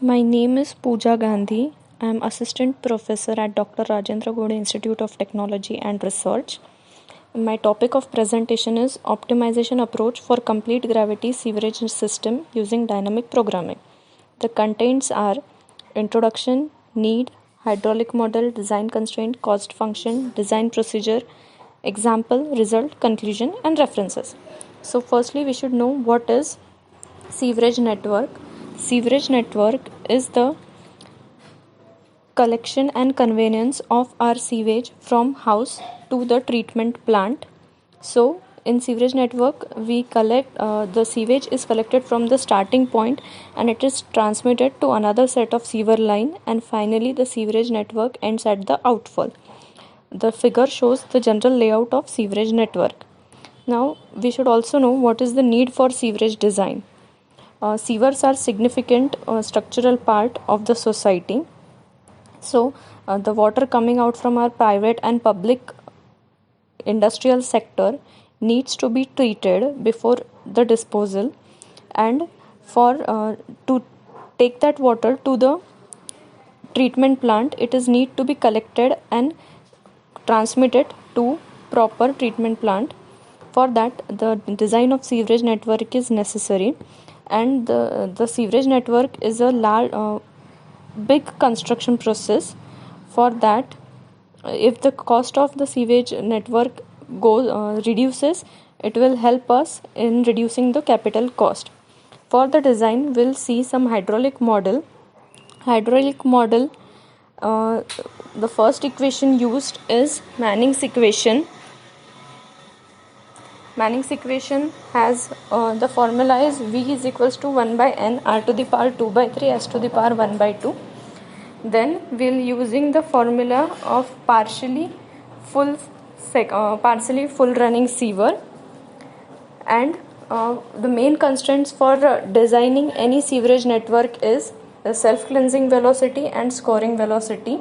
My name is Pooja Gandhi. I am Assistant Professor at Dr. Rajendra Gode Institute of Technology and Research. My topic of presentation is Optimization Approach for Complete Gravity Sewerage System using Dynamic Programming. The contents are Introduction, Need, Hydraulic Model, Design Constraint, Cost Function, Design Procedure, Example, Result, Conclusion, and References. So firstly, we should know what is sewerage network. Sewerage network is the collection and conveyance of our sewage from house to the treatment plant. So in sewerage network, we collect the sewage is collected from the starting point and it is transmitted to another set of sewer line, and finally the sewerage network ends at the outfall. The figure shows the general layout of sewerage network. Now we should also know what is the need for sewerage design. Sewers are significant structural part of the society. So the water coming out from our private and public industrial sector needs to be treated before the disposal, and for to take that water to the treatment plant, it is need to be collected and transmitted to proper treatment plant. For that, the design of sewerage network is necessary, and the sewerage network is a large big construction process. For that, if the cost of the sewage network reduces, it will help us in reducing the capital cost. For the design, we'll see some hydraulic model. The first equation used is Manning's equation. Manning's equation has the formula is V is equals to 1 by N R to the power 2 by 3 S to the power 1 by 2. Then we'll using the formula of partially full running sewer, and the main constraints for designing any sewerage network is the self-cleansing velocity and scoring velocity.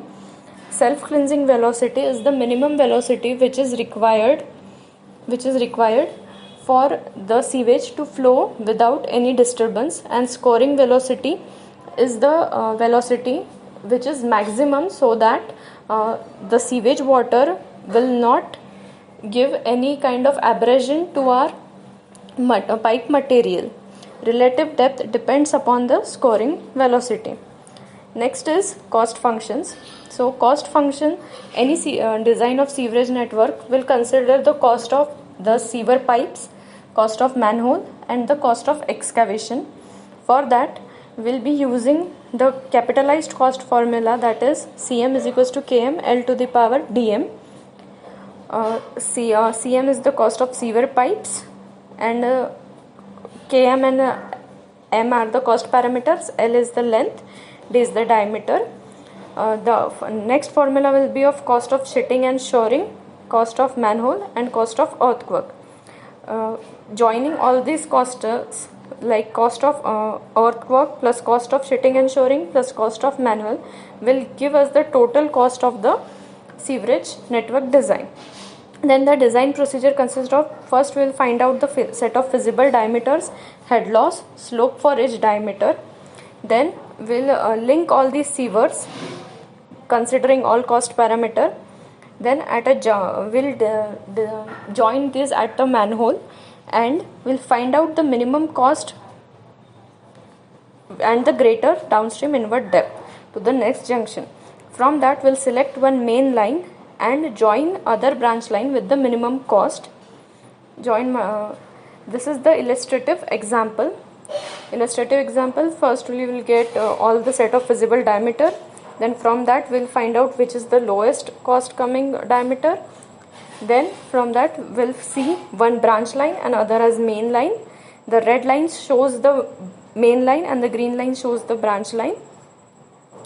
Self-cleansing velocity is the minimum velocity which is required for the sewage to flow without any disturbance, and scoring velocity is the velocity which is maximum, so that the sewage water will not give any kind of abrasion to our pipe material. Relative depth depends upon the scoring velocity. Next is cost functions. So cost function, any design of sewerage network will consider the cost of the sewer pipes, cost of manhole, and the cost of excavation. For that, we'll be using the capitalized cost formula, that is Cm is equals to Km L to the power Dm. Cm is the cost of sewer pipes, and Km and M are the cost parameters, L is the length, D is the diameter. The next formula will be of cost of shitting and shoring, cost of manhole, and cost of earthwork. Joining all these costs, like cost of earthwork plus cost of shitting and shoring plus cost of manhole, will give us the total cost of the sewerage network design. Then the design procedure consists of, first we will find out the set of feasible diameters, head loss, slope for each diameter. Then we'll link all these sewers considering all cost parameter. Then we'll join this at the manhole, and we'll find out the minimum cost and the greater downstream inward depth to the next junction. From that, we'll select one main line and join other branch line with the minimum cost. This is the illustrative example. First we will get all the set of feasible diameter. Then from that we'll find out which is the lowest cost coming diameter. Then from that we'll see one branch line and other as main line. The red line shows the main line and the green line shows the branch line.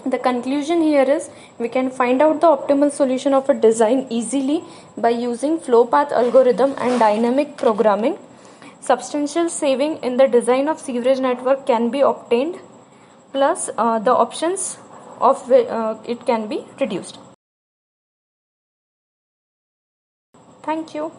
The conclusion here is we can find out the optimal solution of a design easily by using flow path algorithm and dynamic programming. Substantial saving in the design of sewerage network can be obtained, plus the options of it can be reduced. Thank you.